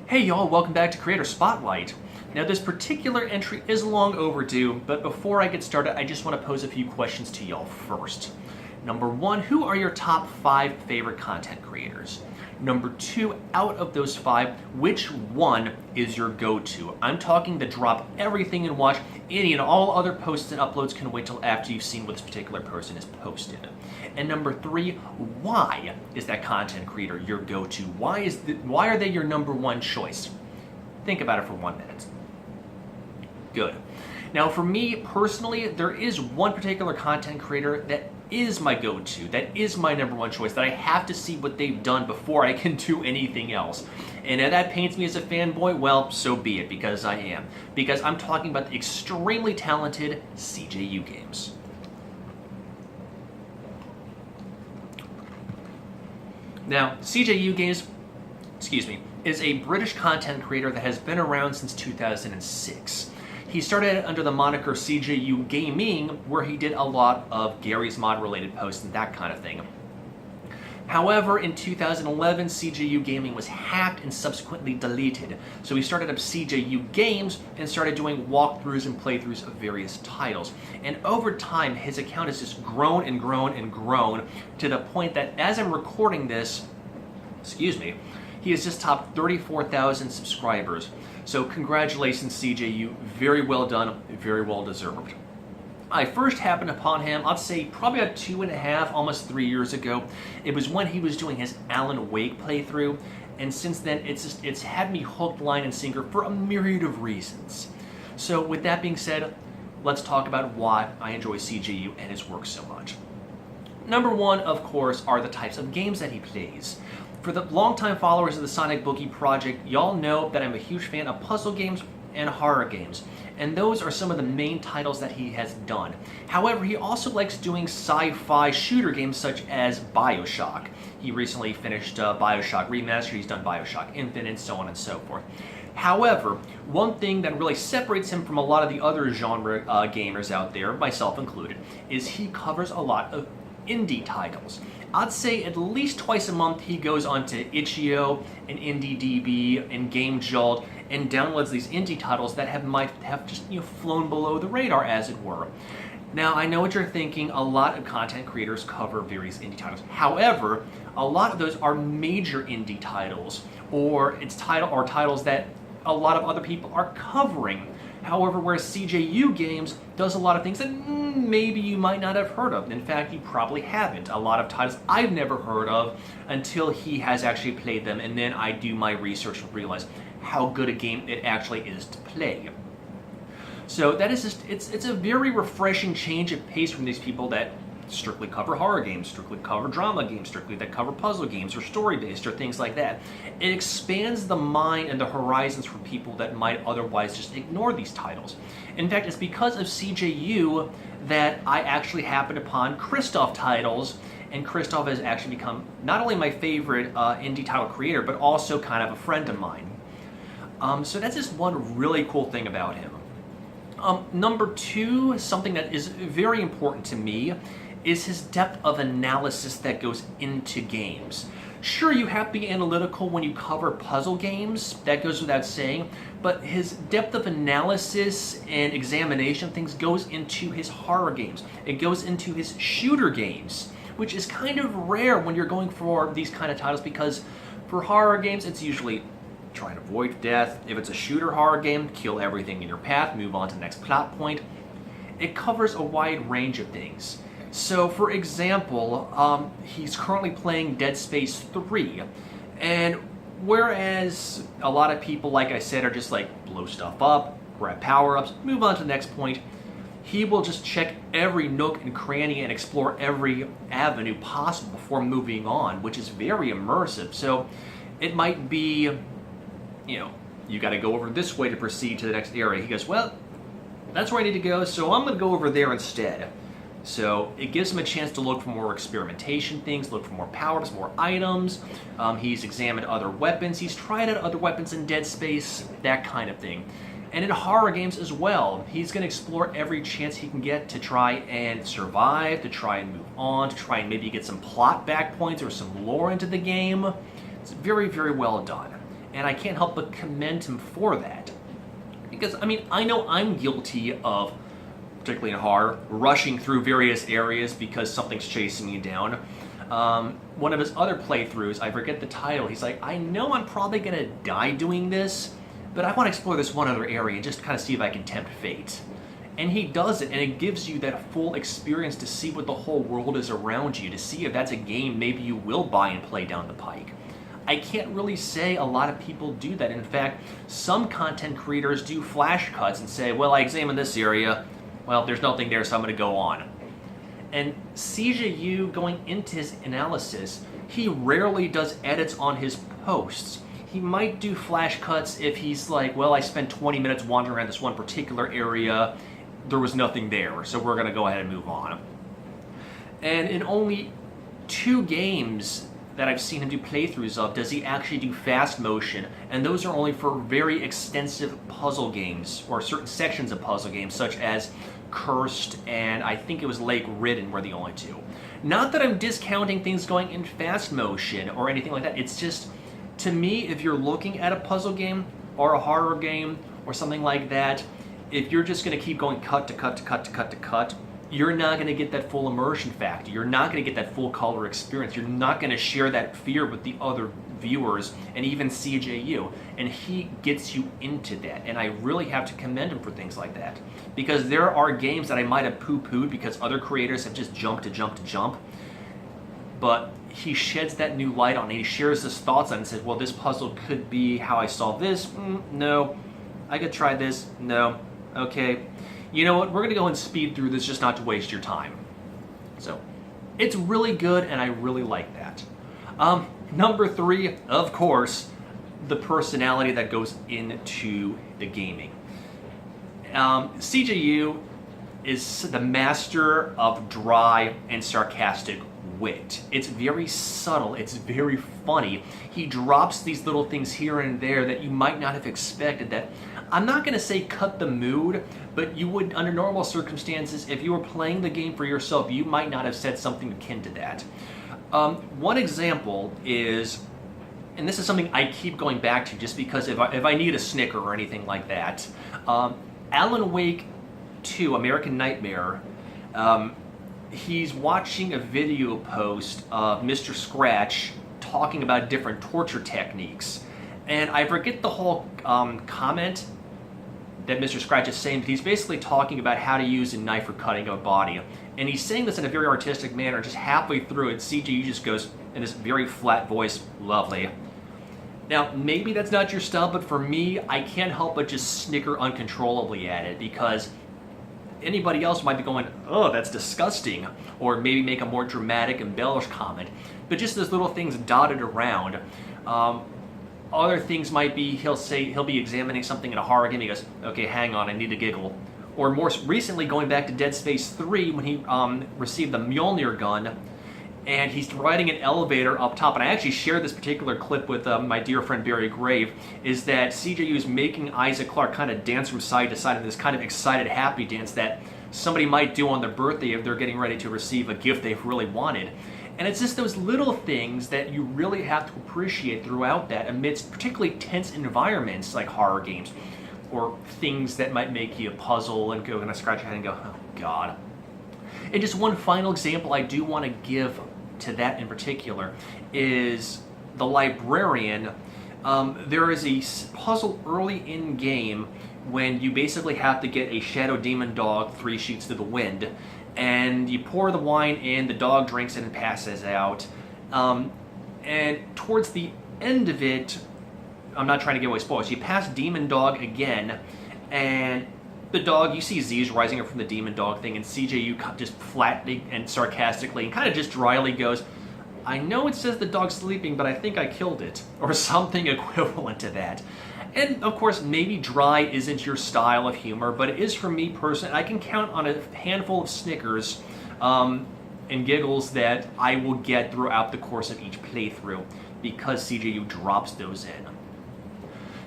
Hey y'all, welcome back to Creator Spotlight. Now this particular entry is long overdue, but before I get started, I just want to pose a few questions to y'all first. Number one, who are your top 5 favorite content creators? Number 2, out of those 5, which one is your go-to? I'm talking the drop everything and watch any and all other posts and uploads can wait till after you've seen what this particular person has posted. And number 3, why is that content creator your go-to? Why are they your number one choice? Think about it for 1 minute. Good. Now for me personally, there is one particular content creator that is my go-to, that is my number one choice, that I have to see what they've done before I can do anything else. And if that paints me as a fanboy, well, so be it, because I am. Because I'm talking about the extremely talented CJUGames. Now, CJUGames, is a British content creator that has been around since 2006. He started under the moniker CJUGaming, where he did a lot of Gary's Mod related posts and that kind of thing. However, in 2011, CJUGaming was hacked and subsequently deleted. So he started up CJUGames and started doing walkthroughs and playthroughs of various titles. And over time, his account has just grown and grown and grown to the point that as I'm recording this, he has just topped 34,000 subscribers. So congratulations, CJU. Very well done, very well deserved. I first happened upon him, I'd say probably about 2.5, almost 3 years ago. It was when he was doing his Alan Wake playthrough, and since then it's had me hooked, line, and sinker for a myriad of reasons. So with that being said, let's talk about why I enjoy CJU and his work so much. Number one, of course, are the types of games that he plays. For the longtime followers of the Sonic Boogie project, y'all know that I'm a huge fan of puzzle games and horror games, and those are some of the main titles that he has done. However, he also likes doing sci-fi shooter games such as BioShock. He recently finished BioShock Remastered, he's done BioShock Infinite, and so on and so forth. However, one thing that really separates him from a lot of the other genre gamers out there, myself included, is he covers a lot of indie titles. I'd say at least twice a month he goes onto itch.io and IndieDB and GameJolt and downloads these indie titles that might have just flown below the radar, as it were. Now I know what you're thinking, a lot of content creators cover various indie titles. However, a lot of those are major indie titles, or titles that a lot of other people are covering. However, whereas CJUGames does a lot of things that maybe you might not have heard of. In fact, you probably haven't. A lot of titles I've never heard of until he has actually played them, and then I do my research and realize how good a game it actually is to play. So that is just, it's a very refreshing change of pace from these people that strictly cover horror games, strictly cover drama games, strictly that cover puzzle games or story-based or things like that. It expands the mind and the horizons for people that might otherwise just ignore these titles. In fact, it's because of CJU that I actually happened upon Christoph titles, and Christoph has actually become not only my favorite indie title creator, but also kind of a friend of mine. So that's just one really cool thing about him. Number 2, something that is very important to me, is his depth of analysis that goes into games. Sure, you have to be analytical when you cover puzzle games, that goes without saying, but his depth of analysis and examination of things goes into his horror games. It goes into his shooter games, which is kind of rare when you're going for these kind of titles, because for horror games, it's usually try and avoid death. If it's a shooter horror game, kill everything in your path, move on to the next plot point. It covers a wide range of things. So, for example, he's currently playing Dead Space 3, and whereas a lot of people, like I said, are just like blow stuff up, grab power-ups, move on to the next point, he will just check every nook and cranny and explore every avenue possible before moving on, which is very immersive. So, it might be, you got to go over this way to proceed to the next area. He goes, well, that's where I need to go, so I'm going to go over there instead. So it gives him a chance to look for more experimentation things, look for more powers, more items. He's examined other weapons. He's tried out other weapons in Dead Space, that kind of thing. And in horror games as well, he's going to explore every chance he can get to try and survive, to try and move on, to try and maybe get some plot back points or some lore into the game. It's very, very well done. and I can't help but commend him for that. Because, I mean, I know I'm guilty of, particularly in horror, rushing through various areas because something's chasing me down. One of his other playthroughs, I forget the title, he's like, I know I'm probably going to die doing this, but I want to explore this one other area and just kind of see if I can tempt fate. And he does it, and it gives you that full experience to see what the whole world is around you, to see if that's a game maybe you will buy and play down the pike. I can't really say a lot of people do that. In fact, some content creators do flash cuts and say, well, I examined this area, well, there's nothing there, so I'm going to go on. And CJU, going into his analysis, he rarely does edits on his posts. He might do flash cuts if he's like, well, I spent 20 minutes wandering around this one particular area, there was nothing there, so we're going to go ahead and move on. And in only 2 games that I've seen him do playthroughs of does he actually do fast motion, and those are only for very extensive puzzle games, or certain sections of puzzle games, such as Cursed and I think it was Lake Ridden were the only 2. Not that I'm discounting things going in fast motion or anything like that, it's just, to me, if you're looking at a puzzle game or a horror game or something like that, if you're just going to keep going cut to cut to cut to cut to cut, you're not going to get that full immersion factor. You're not going to get that full color experience. You're not going to share that fear with the other viewers and even CJU. And he gets you into that. And I really have to commend him for things like that. Because there are games that I might have poo-pooed because other creators have just jumped to jump to jump. But he sheds that new light on it. He shares his thoughts on it and says, well, this puzzle could be how I solve this. No. I could try this. No. Okay, you know what, we're going to go and speed through this just not to waste your time. So, it's really good, and I really like that. Number 3, of course, the personality that goes into the gaming. CJU is the master of dry and sarcastic wit. It's very subtle, it's very funny. He drops these little things here and there that you might not have expected, that I'm not going to say cut the mood, but you would, under normal circumstances, if you were playing the game for yourself, you might not have said something akin to that. One example is, and this is something I keep going back to just because if I need a snicker or anything like that, Alan Wake 2, American Nightmare, he's watching a video post of Mr. Scratch talking about different torture techniques. And I forget the whole comment that Mr. Scratch is saying, but he's basically talking about how to use a knife for cutting a body. And he's saying this in a very artistic manner. Just halfway through it, CJU just goes in this very flat voice, lovely. Now, maybe that's not your style, but for me, I can't help but just snicker uncontrollably at it, because anybody else might be going, oh, that's disgusting, or maybe make a more dramatic, embellished comment. But just those little things dotted around. Other things might be, he'll be examining something in a horror game, he goes, okay, hang on, I need to giggle. Or more recently, going back to Dead Space 3, when he received the Mjolnir gun, and he's riding an elevator up top, and I actually shared this particular clip with my dear friend Barry Grave, is that CJU is making Isaac Clarke kind of dance from side to side in this kind of excited, happy dance that somebody might do on their birthday if they're getting ready to receive a gift they've really wanted. And it's just those little things that you really have to appreciate throughout that, amidst particularly tense environments like horror games, or things that might make you puzzle and go and scratch your head and go, oh God. And just one final example I do want to give to that in particular is the Librarian. There is a puzzle early in game when you basically have to get a shadow demon dog 3 sheets to the wind, and you pour the wine in, the dog drinks it and passes out. And towards the end of it, I'm not trying to give away spoilers, you pass Demon Dog again, and the dog, you see Z's rising up from the Demon Dog thing, and CJU just flatly and sarcastically and kind of just dryly goes, I know it says the dog's sleeping, but I think I killed it, or something equivalent to that. And of course, maybe dry isn't your style of humor, but it is for me personally. I can count on a handful of snickers and giggles that I will get throughout the course of each playthrough because CJU drops those in.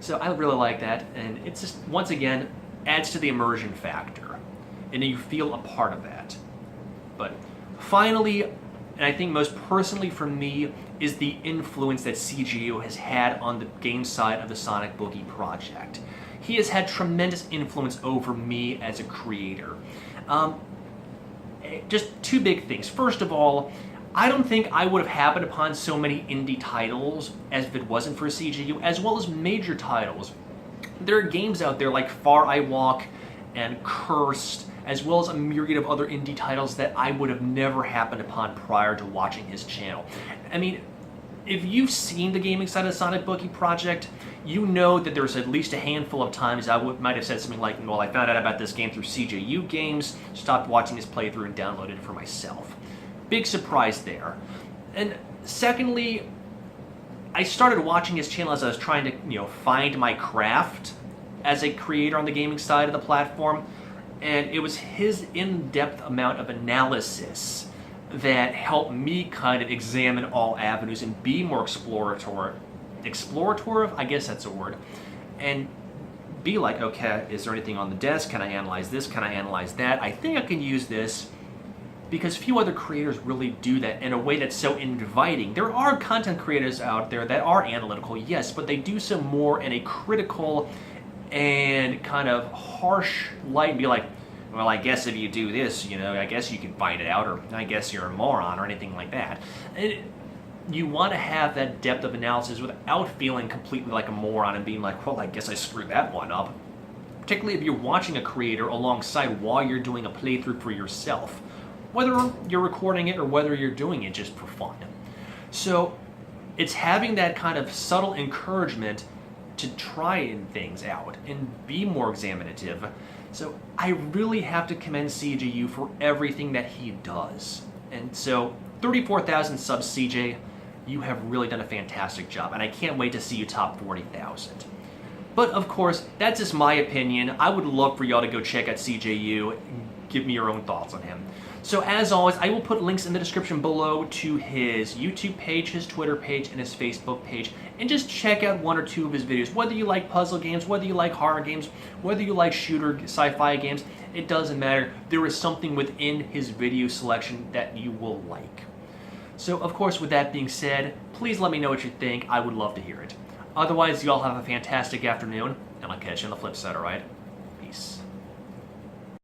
So I really like that, and it's just, once again, adds to the immersion factor, and you feel a part of that. But finally, and I think most personally for me, is the influence that CJU has had on the game side of the Sonic Boogie project. He has had tremendous influence over me as a creator. Just two big things. First of all, I don't think I would have happened upon so many indie titles as if it wasn't for CJU, as well as major titles. There are games out there like Far I Walk and Cursed, as well as a myriad of other indie titles that I would have never happened upon prior to watching his channel. I mean, if you've seen the gaming side of the Sonic Boogie project, you know that there's at least a handful of times I might have said something like, well, I found out about this game through CJUGames, stopped watching his playthrough and downloaded it for myself. Big surprise there. And secondly, I started watching his channel as I was trying to, find my craft as a creator on the gaming side of the platform, and it was his in-depth amount of analysis that helped me kind of examine all avenues and be more explorative, I guess that's a word, and be like, okay, is there anything on the desk? Can I analyze this? Can I analyze that? I think I can use this, because few other creators really do that in a way that's so inviting. There are content creators out there that are analytical, yes, but they do so more in a critical and kind of harsh light, and be like, well, I guess if you do this, I guess you can find it out, or I guess you're a moron, or anything like that. You want to have that depth of analysis without feeling completely like a moron and being like, well, I guess I screwed that one up. Particularly if you're watching a creator alongside while you're doing a playthrough for yourself, whether you're recording it or whether you're doing it just for fun. So it's having that kind of subtle encouragement to try things out and be more examinative. So I really have to commend CJU for everything that he does. And so 34,000 subs, CJ, you have really done a fantastic job, and I can't wait to see you top 40,000. But of course, that's just my opinion. I would love for y'all to go check out CJU and give me your own thoughts on him. So as always, I will put links in the description below to his YouTube page, his Twitter page, and his Facebook page, and just check out one or two of his videos. Whether you like puzzle games, whether you like horror games, whether you like shooter sci-fi games, it doesn't matter. There is something within his video selection that you will like. So of course, with that being said, please let me know what you think. I would love to hear it. Otherwise, y'all have a fantastic afternoon, and I'll catch you on the flip side, alright? Peace.